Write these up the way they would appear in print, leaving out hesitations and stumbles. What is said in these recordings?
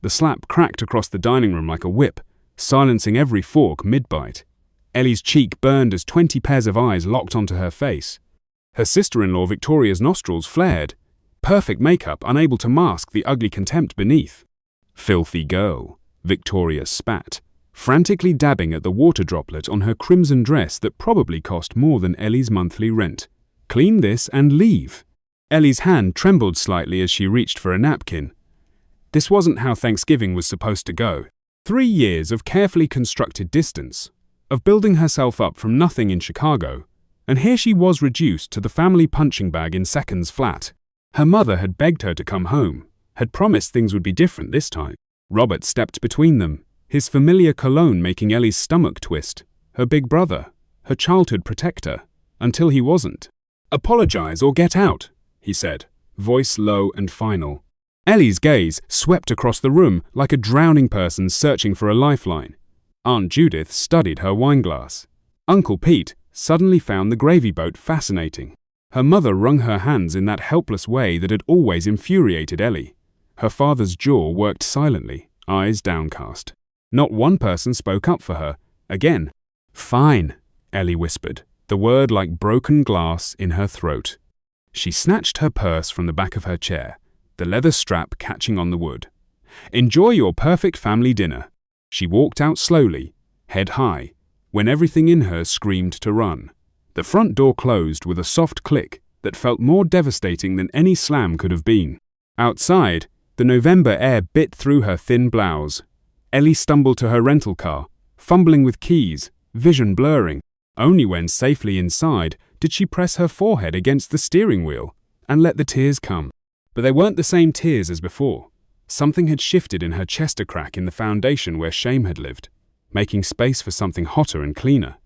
The slap cracked across the dining room like a whip, silencing every fork mid-bite. Ellie's cheek burned as 20 pairs of eyes locked onto her face. Her sister-in-law Victoria's nostrils flared, perfect makeup unable to mask the ugly contempt beneath. "Filthy girl," Victoria spat, frantically dabbing at the water droplet on her crimson dress that probably cost more than Ellie's monthly rent. "Clean this and leave." Ellie's hand trembled slightly as she reached for a napkin. This wasn't how Thanksgiving was supposed to go. 3 years of carefully constructed distance, of building herself up from nothing in Chicago, and here she was reduced to the family punching bag in seconds flat. Her mother had begged her to come home, had promised things would be different this time. Robert stepped between them, his familiar cologne making Ellie's stomach twist, her big brother, her childhood protector, until he wasn't. "Apologize or get out," he said, voice low and final. Ellie's gaze swept across the room like a drowning person searching for a lifeline. Aunt Judith studied her wineglass. Uncle Pete suddenly found the gravy boat fascinating. Her mother wrung her hands in that helpless way that had always infuriated Ellie. Her father's jaw worked silently, eyes downcast. Not one person spoke up for her. Again. "Fine," Ellie whispered, the word like broken glass in her throat. She snatched her purse from the back of her chair, the leather strap catching on the wood. "Enjoy your perfect family dinner." She walked out slowly, head high, when everything in her screamed to run. The front door closed with a soft click that felt more devastating than any slam could have been. Outside, the November air bit through her thin blouse. Ellie stumbled to her rental car, fumbling with keys, vision blurring. Only when safely inside did she press her forehead against the steering wheel and let the tears come. But they weren't the same tears as before. Something had shifted in her chest, a crack in the foundation where shame had lived, making space for something hotter and cleaner.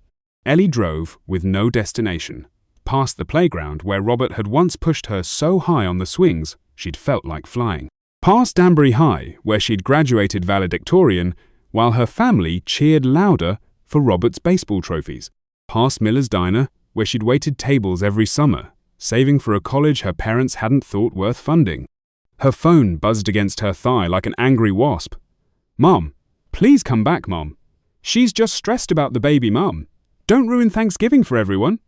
Ellie drove, with no destination, past the playground where Robert had once pushed her so high on the swings she'd felt like flying. Past Danbury High, where she'd graduated valedictorian, while her family cheered louder for Robert's baseball trophies. Past Miller's Diner, where she'd waited tables every summer, saving for a college her parents hadn't thought worth funding. Her phone buzzed against her thigh like an angry wasp. "Mom, please come back, Mom. She's just stressed about the baby, Mom. Don't ruin Thanksgiving for everyone."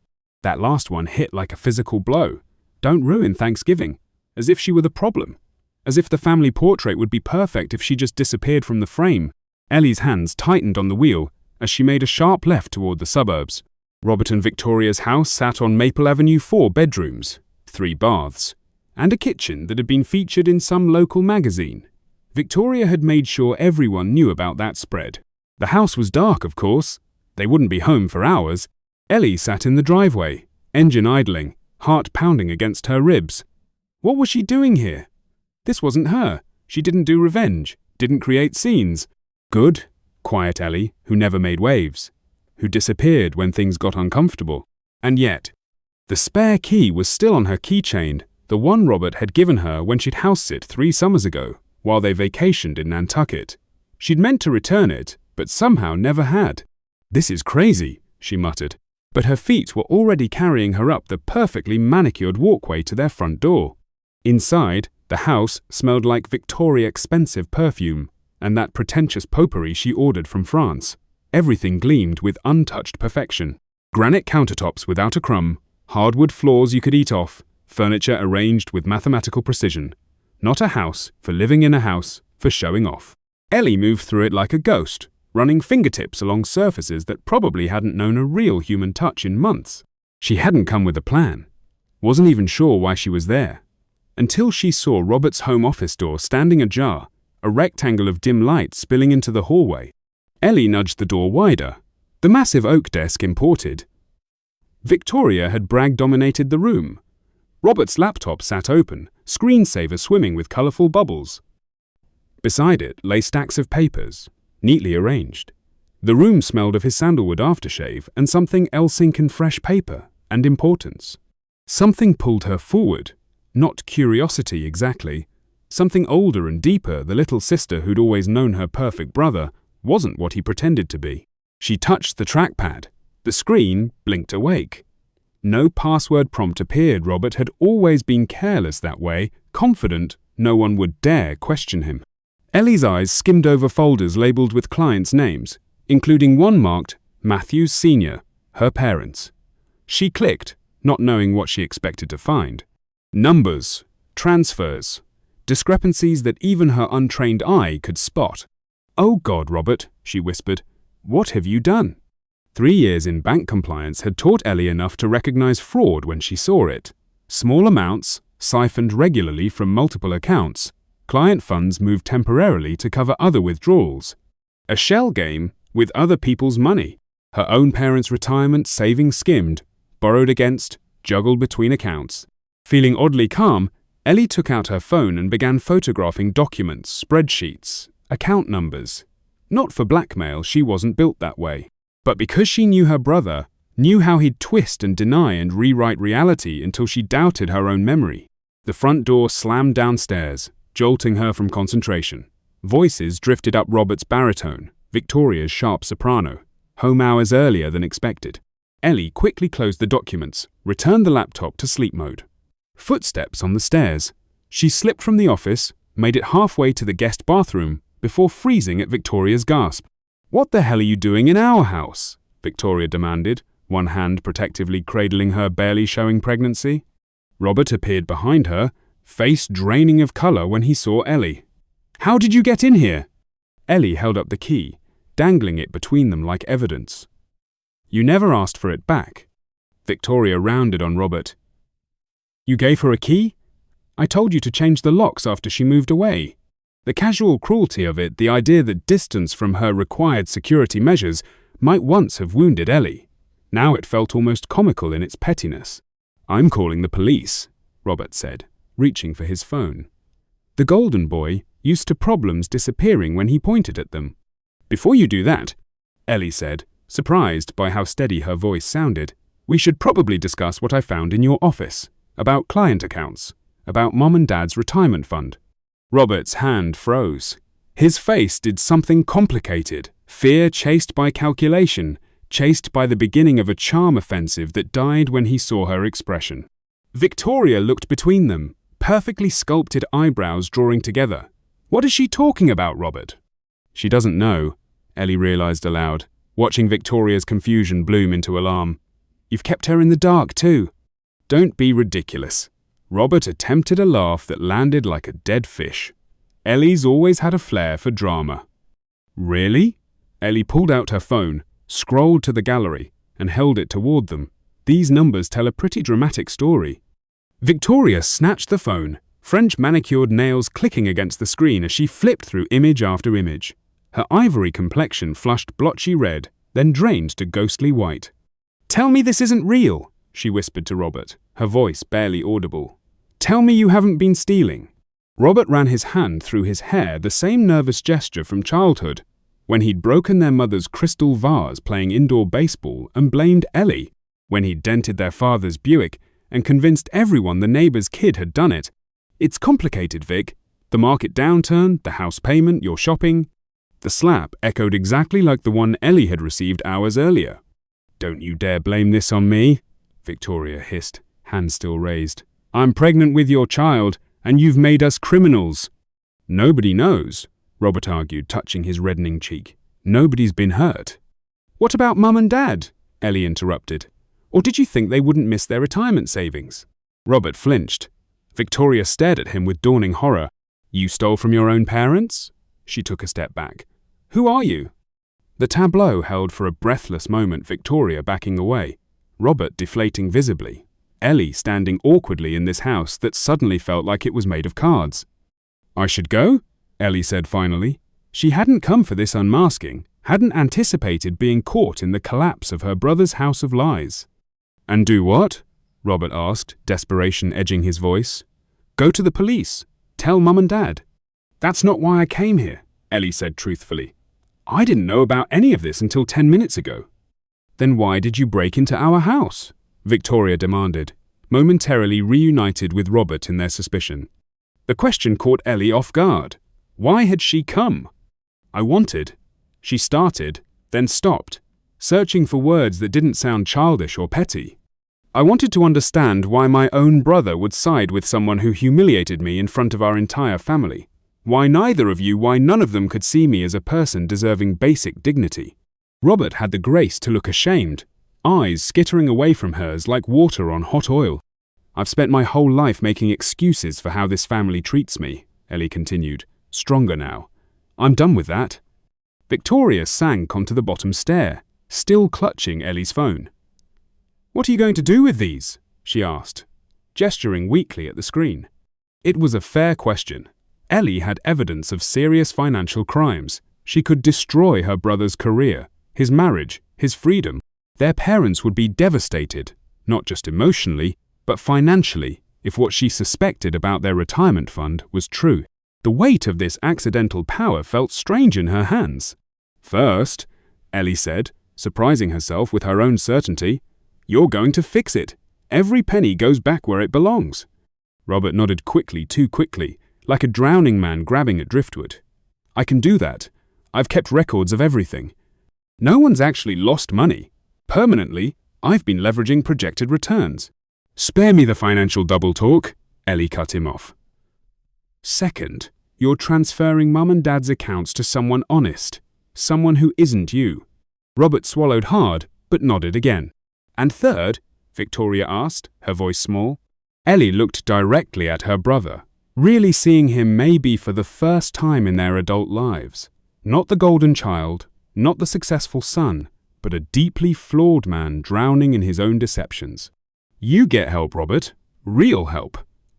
That last one hit like a physical blow. Don't ruin Thanksgiving. As if she were the problem. As if the family portrait would be perfect if she just disappeared from the frame. Ellie's hands tightened on the wheel as she made a sharp left toward the suburbs. Robert and Victoria's house sat on Maple Avenue, 4 bedrooms, 3 baths, and a kitchen that had been featured in some local magazine. Victoria had made sure everyone knew about that spread. The house was dark, of course. They wouldn't be home for hours. Ellie sat in the driveway, engine idling, heart pounding against her ribs. What was she doing here? This wasn't her. She didn't do revenge, didn't create scenes. Good, quiet Ellie, who never made waves, who disappeared when things got uncomfortable. And yet, the spare key was still on her keychain, the one Robert had given her when she'd house-sit 3 summers ago, while they vacationed in Nantucket. She'd meant to return it, but somehow never had. "This is crazy," she muttered, but her feet were already carrying her up the perfectly manicured walkway to their front door. Inside, the house smelled like Victoria expensive perfume, and that pretentious potpourri she ordered from France. Everything gleamed with untouched perfection. Granite countertops without a crumb, hardwood floors you could eat off, furniture arranged with mathematical precision. Not a house for living in a house for showing off. Ellie moved through it like a ghost, running fingertips along surfaces that probably hadn't known a real human touch in months. She hadn't come with a plan. Wasn't even sure why she was there. Until she saw Robert's home office door standing ajar, a rectangle of dim light spilling into the hallway. Ellie nudged the door wider, the massive oak desk imported. Victoria had brag-dominated the room. Robert's laptop sat open, screensaver swimming with colourful bubbles. Beside it lay stacks of papers, neatly arranged. The room smelled of his sandalwood aftershave and something else in fresh paper and importance. Something pulled her forward, not curiosity exactly. Something older and deeper. The little sister who'd always known her perfect brother wasn't what he pretended to be. She touched the trackpad. The screen blinked awake. No password prompt appeared. Robert had always been careless that way, confident no one would dare question him. Ellie's eyes skimmed over folders labeled with clients' names, including one marked Matthews Sr., her parents. She clicked, not knowing what she expected to find. Numbers, transfers, discrepancies that even her untrained eye could spot. "Oh God, Robert," she whispered, "what have you done?" 3 years in bank compliance had taught Ellie enough to recognize fraud when she saw it. Small amounts, siphoned regularly from multiple accounts, client funds moved temporarily to cover other withdrawals. A shell game with other people's money. Her own parents' retirement savings skimmed, borrowed against, juggled between accounts. Feeling oddly calm, Ellie took out her phone and began photographing documents, spreadsheets, account numbers. Not for blackmail, she wasn't built that way. But because she knew her brother, knew how he'd twist and deny and rewrite reality until she doubted her own memory. The front door slammed downstairs, jolting her from concentration. Voices drifted up Robert's baritone, Victoria's sharp soprano, home hours earlier than expected. Ellie quickly closed the documents, returned the laptop to sleep mode. Footsteps on the stairs. She slipped from the office, made it halfway to the guest bathroom, before freezing at Victoria's gasp. "What the hell are you doing in our house?" Victoria demanded, one hand protectively cradling her barely showing pregnancy. Robert appeared behind her, face draining of color when he saw Ellie. "How did you get in here?" Ellie held up the key, dangling it between them like evidence. "You never asked for it back." Victoria rounded on Robert. "You gave her a key? I told you to change the locks after she moved away." The casual cruelty of it, the idea that distance from her required security measures, might once have wounded Ellie. Now it felt almost comical in its pettiness. "I'm calling the police," Robert said, reaching for his phone. The golden boy used to problems disappearing when he pointed at them. "Before you do that," Ellie said, surprised by how steady her voice sounded, "we should probably discuss what I found in your office, about client accounts, about Mom and Dad's retirement fund." Robert's hand froze. His face did something complicated, fear chased by calculation, chased by the beginning of a charm offensive that died when he saw her expression. Victoria looked between them, perfectly sculpted eyebrows drawing together. "What is she talking about, Robert?" "She doesn't know," Ellie realized aloud, watching Victoria's confusion bloom into alarm. "You've kept her in the dark too." "Don't be ridiculous." Robert attempted a laugh that landed like a dead fish. Ellie's always had a flair for drama. "Really?" Ellie pulled out her phone, scrolled to the gallery, and held it toward them. "These numbers tell a pretty dramatic story." Victoria snatched the phone, French manicured nails clicking against the screen as she flipped through image after image. Her ivory complexion flushed blotchy red, then drained to ghostly white. "Tell me this isn't real," she whispered to Robert, her voice barely audible. "Tell me you haven't been stealing." Robert ran his hand through his hair, the same nervous gesture from childhood, when he'd broken their mother's crystal vase playing indoor baseball and blamed Ellie, when he'd dented their father's Buick and convinced everyone the neighbor's kid had done it. "It's complicated, Vic. The market downturn, the house payment, your shopping." The slap echoed exactly like the one Ellie had received hours earlier. "Don't you dare blame this on me," Victoria hissed, hand still raised. "I'm pregnant with your child, and you've made us criminals." "Nobody knows," Robert argued, touching his reddening cheek. "Nobody's been hurt." "What about Mum and Dad?" Ellie interrupted. "Or did you think they wouldn't miss their retirement savings?" Robert flinched. Victoria stared at him with dawning horror. "You stole from your own parents?" She took a step back. "Who are you?" The tableau held for a breathless moment, Victoria backing away, Robert deflating visibly, Ellie standing awkwardly in this house that suddenly felt like it was made of cards. "I should go?" Ellie said finally. She hadn't come for this unmasking, hadn't anticipated being caught in the collapse of her brother's house of lies. "And do what?" Robert asked, desperation edging his voice. "Go to the police. Tell Mum and Dad." "That's not why I came here," Ellie said truthfully. "I didn't know about any of this until 10 minutes ago." "Then why did you break into our house?" Victoria demanded, momentarily reunited with Robert in their suspicion. The question caught Ellie off guard. Why had she come? "I wanted." She started, then stopped, searching for words that didn't sound childish or petty. "I wanted to understand why my own brother would side with someone who humiliated me in front of our entire family. Why none of them could see me as a person deserving basic dignity. Robert had the grace to look ashamed, eyes skittering away from hers like water on hot oil. I've spent my whole life making excuses for how this family treats me, Ellie continued, stronger now. I'm done with that. Victoria sank onto the bottom stair, still clutching Ellie's phone. What are you going to do with these? She asked, gesturing weakly at the screen. It was a fair question. Ellie had evidence of serious financial crimes. She could destroy her brother's career, his marriage, his freedom. Their parents would be devastated, not just emotionally, but financially, if what she suspected about their retirement fund was true. The weight of this accidental power felt strange in her hands. First, Ellie said, surprising herself with her own certainty, you're going to fix it. Every penny goes back where it belongs. Robert nodded quickly, too quickly, like a drowning man grabbing at driftwood. I can do that. I've kept records of everything. No one's actually lost money. Permanently, I've been leveraging projected returns. Spare me the financial double talk, Ellie cut him off. Second, you're transferring Mum and Dad's accounts to someone honest, someone who isn't you. Robert swallowed hard, but nodded again. And third, Victoria asked, her voice small. Ellie looked directly at her brother, really seeing him maybe for the first time in their adult lives. Not the golden child, not the successful son, but a deeply flawed man drowning in his own deceptions. You get help, Robert. Real help.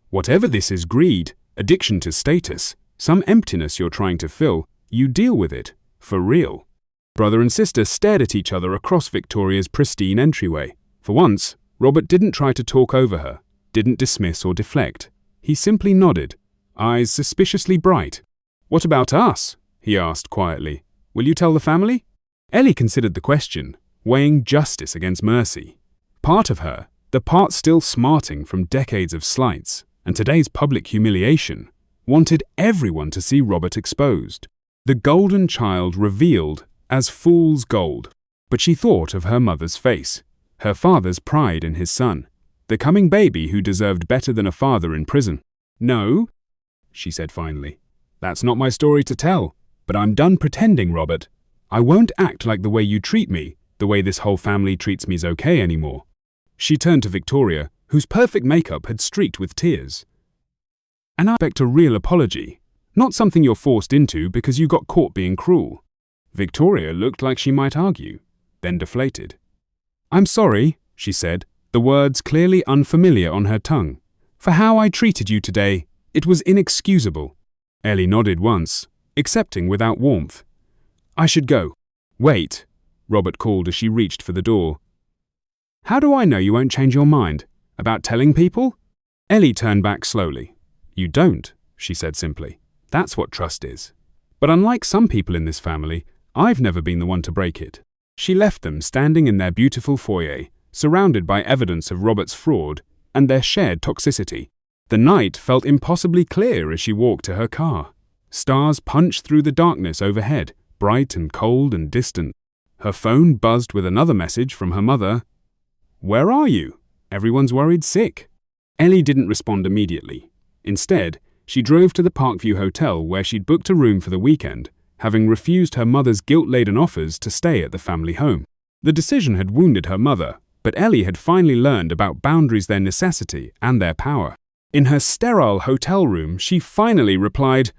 Whatever this is, greed, addiction to status, some emptiness you're trying to fill, you deal with it. For real. Brother and sister stared at each other across Victoria's pristine entryway. For once, Robert didn't try to talk over her, didn't dismiss or deflect. He simply nodded, eyes suspiciously bright. What about us? He asked quietly. Will you tell the family? Ellie considered the question, weighing justice against mercy. Part of her, the part still smarting from decades of slights and today's public humiliation, wanted everyone to see Robert exposed. The golden child revealed as fool's gold. But she thought of her mother's face, her father's pride in his son, the coming baby who deserved better than a father in prison. No, she said finally. That's not my story to tell, but I'm done pretending, Robert. I won't act like the way you treat me, the way this whole family treats me's okay anymore. She turned to Victoria, whose perfect makeup had streaked with tears. And I expect a real apology, not something you're forced into because you got caught being cruel. Victoria looked like she might argue, then deflated. I'm sorry, she said, the words clearly unfamiliar on her tongue. For how I treated you today, it was inexcusable. Ellie nodded once, accepting without warmth. I should go. Wait, Robert called as she reached for the door. How do I know you won't change your mind? About telling people? Ellie turned back slowly. You don't, she said simply. That's what trust is. But unlike some people in this family, I've never been the one to break it. She left them standing in their beautiful foyer, surrounded by evidence of Robert's fraud and their shared toxicity. The night felt impossibly clear as she walked to her car. Stars punched through the darkness overhead, bright and cold and distant. Her phone buzzed with another message from her mother. Where are you? Everyone's worried sick. Ellie didn't respond immediately. Instead, she drove to the Parkview Hotel where she'd booked a room for the weekend, having refused her mother's guilt-laden offers to stay at the family home. The decision had wounded her mother, but Ellie had finally learned about boundaries, their necessity, and their power. In her sterile hotel room, she finally replied,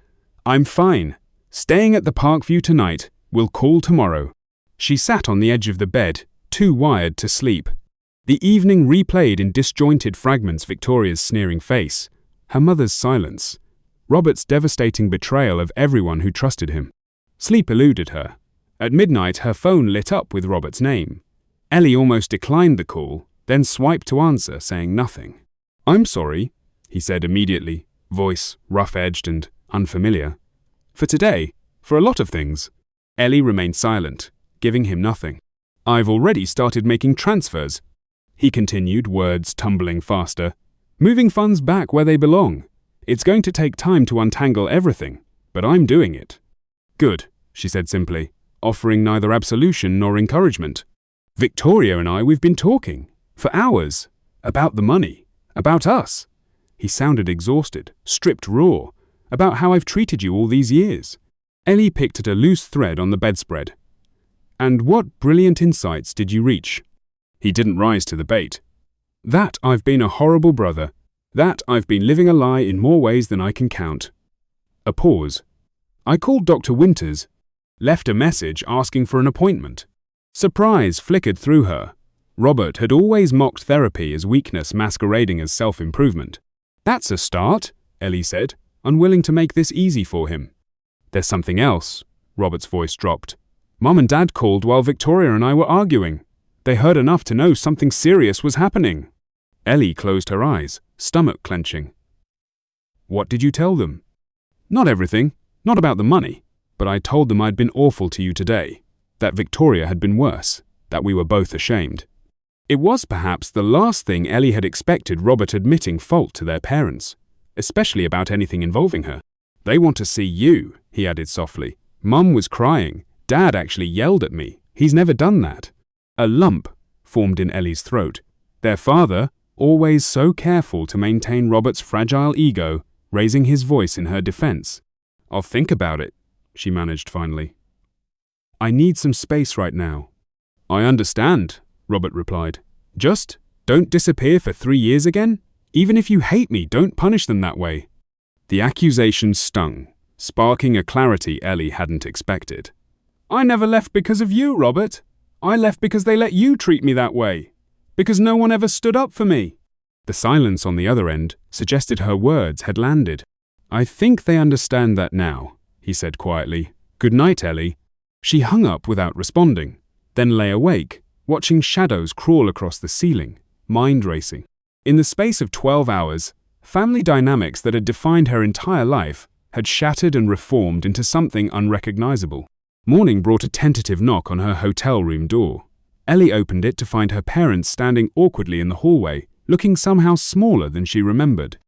I'm fine. Staying at the Parkview tonight. We'll call tomorrow. She sat on the edge of the bed, too wired to sleep. The evening replayed in disjointed fragments Victoria's sneering face, her mother's silence, Robert's devastating betrayal of everyone who trusted him. Sleep eluded her. At midnight, her phone lit up with Robert's name. Ellie almost declined the call, then swiped to answer, saying nothing. I'm sorry, he said immediately, voice rough-edged and unfamiliar. For today, for a lot of things. Ellie remained silent, giving him nothing. I've already started making transfers, he continued, words tumbling faster. Moving funds back where they belong. It's going to take time to untangle everything, but I'm doing it. Good, she said simply, offering neither absolution nor encouragement. Victoria and we've been talking, for hours, about the money, about us. He sounded exhausted, stripped raw. about how I've treated you all these years." Ellie picked at a loose thread on the bedspread. "And what brilliant insights did you reach?" He didn't rise to the bait. "That I've been a horrible brother. That I've been living a lie in more ways than I can count." A pause. "I called Dr. Winters, left a message asking for an appointment." Surprise flickered through her. Robert had always mocked therapy as weakness masquerading as self-improvement. "That's a start," Ellie said, unwilling to make this easy for him. "There's something else," Robert's voice dropped. "Mum and Dad called while Victoria and I were arguing. They heard enough to know something serious was happening." Ellie closed her eyes, stomach clenching. "What did you tell them?" "Not everything, not about the money, but I told them I'd been awful to you today, that Victoria had been worse, that we were both ashamed." It was perhaps the last thing Ellie had expected Robert admitting fault to their parents, especially about anything involving her. "They want to see you," he added softly. "Mum was crying. Dad actually yelled at me. He's never done that." A lump formed in Ellie's throat. Their father, always so careful to maintain Robert's fragile ego, raising his voice in her defense. "I'll think about it," she managed finally. "I need some space right now." "I understand," Robert replied. "Just don't disappear for 3 years again. Even if you hate me, don't punish them that way." The accusation stung, sparking a clarity Ellie hadn't expected. "I never left because of you, Robert. I left because they let you treat me that way. Because no one ever stood up for me." The silence on the other end suggested her words had landed. "I think they understand that now," he said quietly. "Good night, Ellie." She hung up without responding, then lay awake, watching shadows crawl across the ceiling, mind racing. In the space of 12 hours, family dynamics that had defined her entire life had shattered and reformed into something unrecognizable. Morning brought a tentative knock on her hotel room door. Ellie opened it to find her parents standing awkwardly in the hallway, looking somehow smaller than she remembered.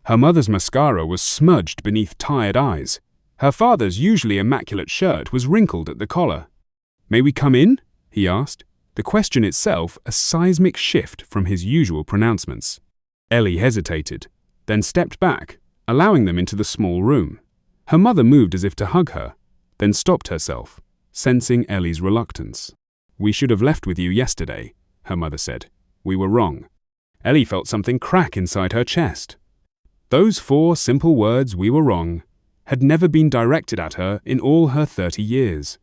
Her mother's mascara was smudged beneath tired eyes. Her father's usually immaculate shirt was wrinkled at the collar. "May we come in?" he asked, the question itself a seismic shift from his usual pronouncements. Ellie hesitated, then stepped back, allowing them into the small room. Her mother moved as if to hug her, then stopped herself, sensing Ellie's reluctance. "We should have left with you yesterday," her mother said. "We were wrong." Ellie felt something crack inside her chest. Those 4 simple words, "we were wrong," had never been directed at her in all her 30 years.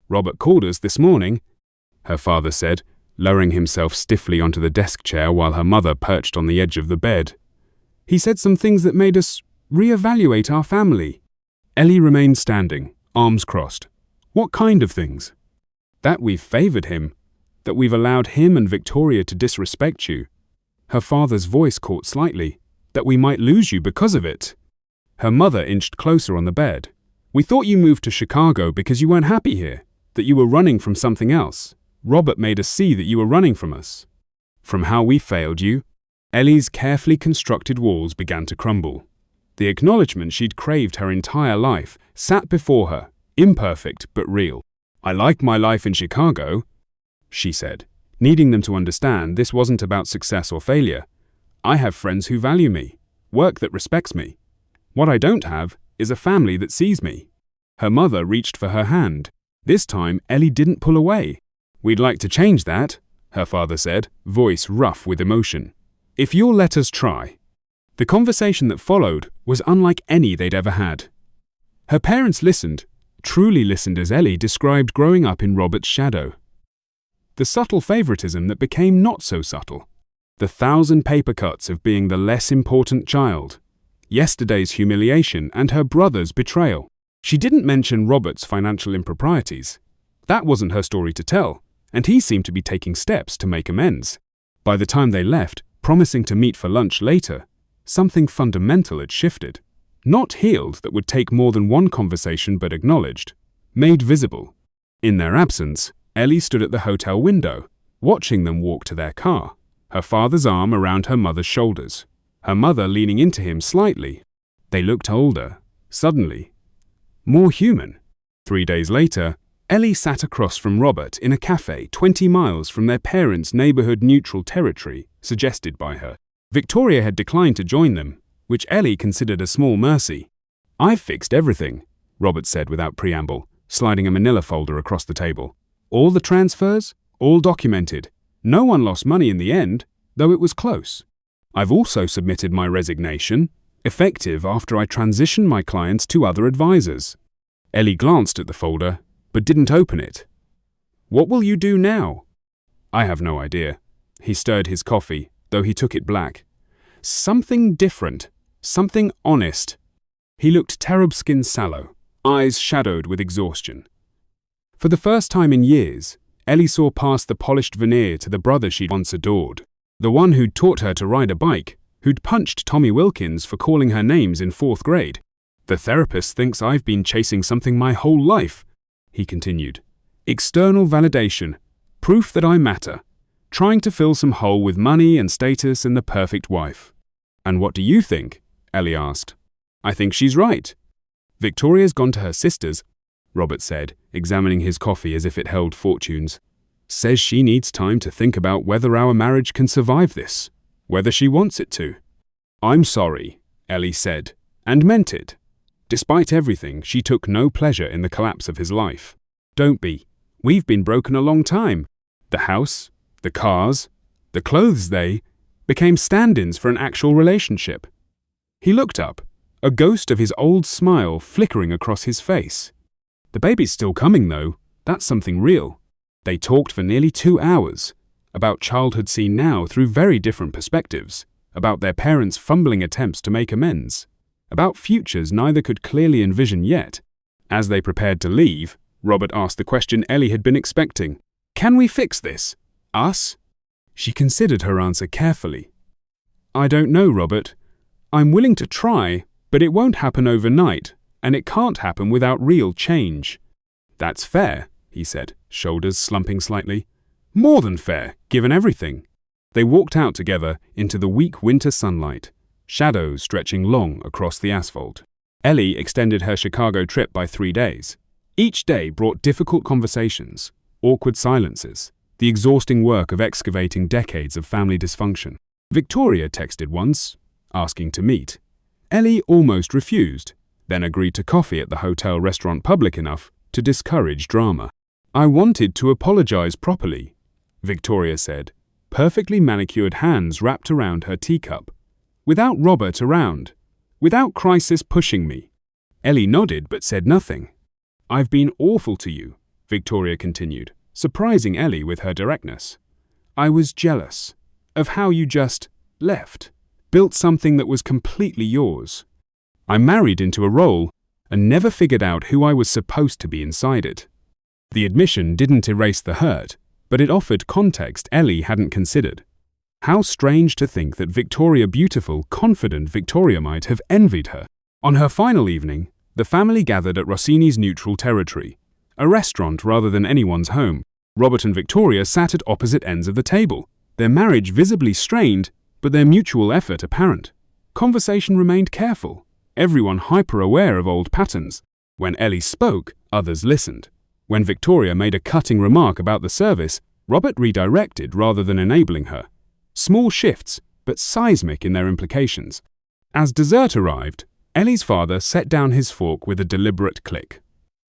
"Robert called us this morning," her father said, lowering himself stiffly onto the desk chair while her mother perched on the edge of the bed. "He said some things that made us reevaluate our family." Ellie remained standing, arms crossed. "What kind of things?" "That we've favored him, that we've allowed him and Victoria to disrespect you." Her father's voice caught slightly. "That we might lose you because of it." Her mother inched closer on the bed. "We thought you moved to Chicago because you weren't happy here, that you were running from something else. Robert made us see that you were running from us. From how we failed you." Ellie's carefully constructed walls began to crumble. The acknowledgement she'd craved her entire life sat before her, imperfect but real. "I like my life in Chicago," she said, needing them to understand this wasn't about success or failure. "I have friends who value me, work that respects me. What I don't have is a family that sees me." Her mother reached for her hand. This time, Ellie didn't pull away. "We'd like to change that," her father said, voice rough with emotion. "If you'll let us try." The conversation that followed was unlike any they'd ever had. Her parents listened, truly listened as Ellie described growing up in Robert's shadow. The subtle favoritism that became not so subtle. The 1,000 paper cuts of being the less important child. Yesterday's humiliation and her brother's betrayal. She didn't mention Robert's financial improprieties. That wasn't her story to tell, and he seemed to be taking steps to make amends. By the time they left, promising to meet for lunch later, something fundamental had shifted. Not healed that would take more than one conversation but acknowledged, made visible. In their absence, Ellie stood at the hotel window, watching them walk to their car, her father's arm around her mother's shoulders, her mother leaning into him slightly. They looked older, suddenly. More human. 3 days later, Ellie sat across from Robert in a cafe 20 miles from their parents' neighborhood-neutral territory, suggested by her. Victoria had declined to join them, which Ellie considered a small mercy. "I've fixed everything," Robert said without preamble, sliding a manila folder across the table. "All the transfers, all documented. No one lost money in the end, though it was close. I've also submitted my resignation, effective after I transitioned my clients to other advisors." Ellie glanced at the folder, but didn't open it. "What will you do now?" "I have no idea." He stirred his coffee, though he took it black. "Something different. Something honest." He looked terebskin sallow, eyes shadowed with exhaustion. For the first time in years, Ellie saw past the polished veneer to the brother she'd once adored. The one who'd taught her to ride a bike, who'd punched Tommy Wilkins for calling her names in 4th grade. "The therapist thinks I've been chasing something my whole life," he continued. "External validation, proof that I matter, trying to fill some hole with money and status and the perfect wife." "And what do you think?" Ellie asked. "I think she's right." "Victoria's gone to her sister's," Robert said, examining his coffee as if it held fortunes. "Says she needs time to think about whether our marriage can survive this, whether she wants it to." "I'm sorry," Ellie said, and meant it. Despite everything, she took no pleasure in the collapse of his life. "Don't be. We've been broken a long time. The house, the cars, the clothes, they became stand-ins for an actual relationship." He looked up, a ghost of his old smile flickering across his face. "The baby's still coming, though. That's something real." They talked for nearly 2 hours, about childhood seen now through very different perspectives, about their parents' fumbling attempts to make amends, about futures neither could clearly envision yet. As they prepared to leave, Robert asked the question Ellie had been expecting. "Can we fix this? Us?" She considered her answer carefully. "I don't know, Robert. I'm willing to try, but it won't happen overnight, and it can't happen without real change." "That's fair," he said, shoulders slumping slightly. "More than fair, given everything." They walked out together into the weak winter sunlight, shadows stretching long across the asphalt. Ellie extended her Chicago trip by 3 days. Each day brought difficult conversations, awkward silences, the exhausting work of excavating decades of family dysfunction. Victoria texted once, asking to meet. Ellie almost refused, then agreed to coffee at the hotel restaurant public enough to discourage drama. "I wanted to apologize properly," Victoria said, perfectly manicured hands wrapped around her teacup. "Without Robert around, without crisis pushing me." Ellie nodded but said nothing. "I've been awful to you," Victoria continued, surprising Ellie with her directness. "I was jealous of how you just left, built something that was completely yours. I married into a role and never figured out who I was supposed to be inside it." The admission didn't erase the hurt, but it offered context Ellie hadn't considered. How strange to think that Victoria beautiful, confident Victoria might have envied her. On her final evening, the family gathered at Rossini's neutral territory, a restaurant rather than anyone's home. Robert and Victoria sat at opposite ends of the table, their marriage visibly strained, but their mutual effort apparent. Conversation remained careful, everyone hyper-aware of old patterns. When Ellie spoke, others listened. When Victoria made a cutting remark about the service, Robert redirected rather than enabling her. Small shifts, but seismic in their implications. As dessert arrived, Ellie's father set down his fork with a deliberate click.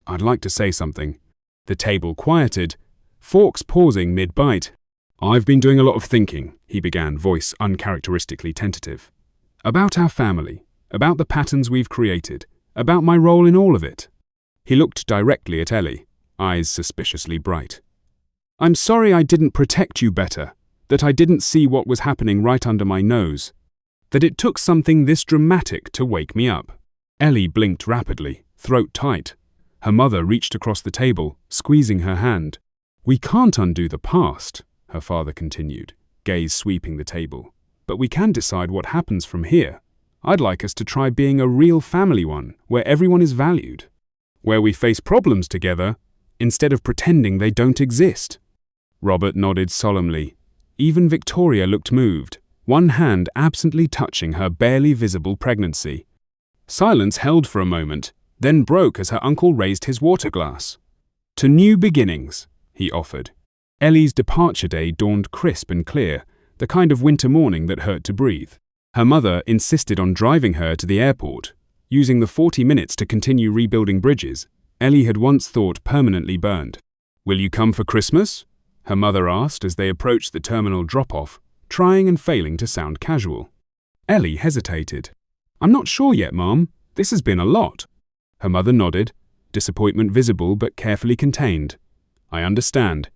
"I'd like to say something." The table quieted, forks pausing mid-bite. "I've been doing a lot of thinking," he began, voice uncharacteristically tentative. "About our family, about the patterns we've created, about my role in all of it." He looked directly at Ellie, eyes suspiciously bright. "I'm sorry I didn't protect you better, that I didn't see what was happening right under my nose, that it took something this dramatic to wake me up." Ellie blinked rapidly, throat tight. Her mother reached across the table, squeezing her hand. "We can't undo the past," her father continued, gaze sweeping the table. "But we can decide what happens from here. I'd like us to try being a real family one, where everyone is valued. Where we face problems together, instead of pretending they don't exist." Robert nodded solemnly. Even Victoria looked moved, one hand absently touching her barely visible pregnancy. Silence held for a moment, then broke as her uncle raised his water glass. "To new beginnings," he offered. Ellie's departure day dawned crisp and clear, the kind of winter morning that hurt to breathe. Her mother insisted on driving her to the airport, using the 40 minutes to continue rebuilding bridges Ellie had once thought permanently burned. "Will you come for Christmas?" her mother asked as they approached the terminal drop-off, trying and failing to sound casual. Ellie hesitated. "I'm not sure yet, Mom. This has been a lot." Her mother nodded, disappointment visible but carefully contained. "I understand.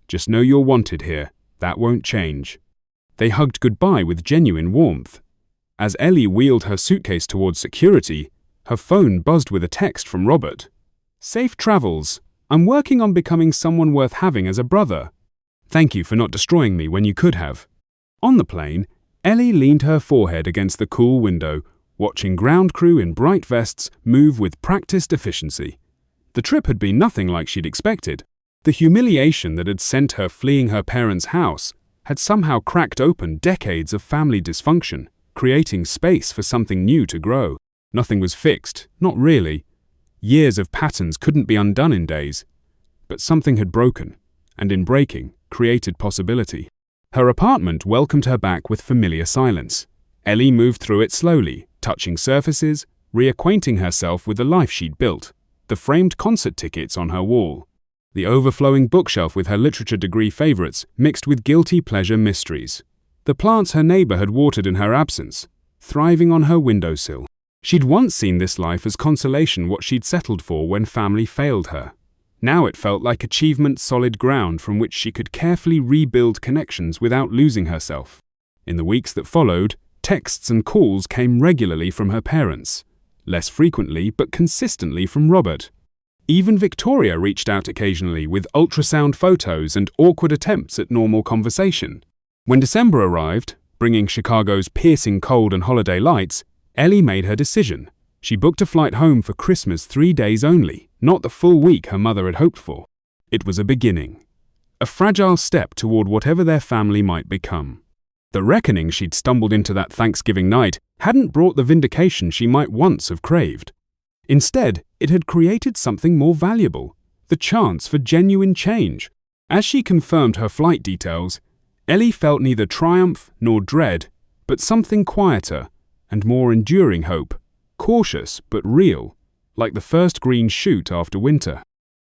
Just know you're wanted here. That won't change." They hugged goodbye with genuine warmth. As Ellie wheeled her suitcase towards security, her phone buzzed with a text from Robert. "Safe travels. I'm working on becoming someone worth having as a brother. Thank you for not destroying me when you could have." On the plane, Ellie leaned her forehead against the cool window, watching ground crew in bright vests move with practiced efficiency. The trip had been nothing like she'd expected. The humiliation that had sent her fleeing her parents' house had somehow cracked open decades of family dysfunction, creating space for something new to grow. Nothing was fixed, not really. Years of patterns couldn't be undone in days. But something had broken, and in breaking, created possibility. Her apartment welcomed her back with familiar silence. Ellie moved through it slowly, touching surfaces, reacquainting herself with the life she'd built, the framed concert tickets on her wall, the overflowing bookshelf with her literature degree favorites mixed with guilty pleasure mysteries, the plants her neighbor had watered in her absence, thriving on her windowsill. She'd once seen this life as consolation, what she'd settled for when family failed her. Now it felt like achievement, solid ground from which she could carefully rebuild connections without losing herself. In the weeks that followed, texts and calls came regularly from her parents, less frequently but consistently from Robert. Even Victoria reached out occasionally with ultrasound photos and awkward attempts at normal conversation. When December arrived, bringing Chicago's piercing cold and holiday lights, Ellie made her decision. She booked a flight home for Christmas 3 days only, not the full week her mother had hoped for. It was a beginning, a fragile step toward whatever their family might become. The reckoning she'd stumbled into that Thanksgiving night hadn't brought the vindication she might once have craved. Instead, it had created something more valuable, the chance for genuine change. As she confirmed her flight details, Ellie felt neither triumph nor dread, but something quieter and more enduring hope, cautious but real, like the first green shoot after winter.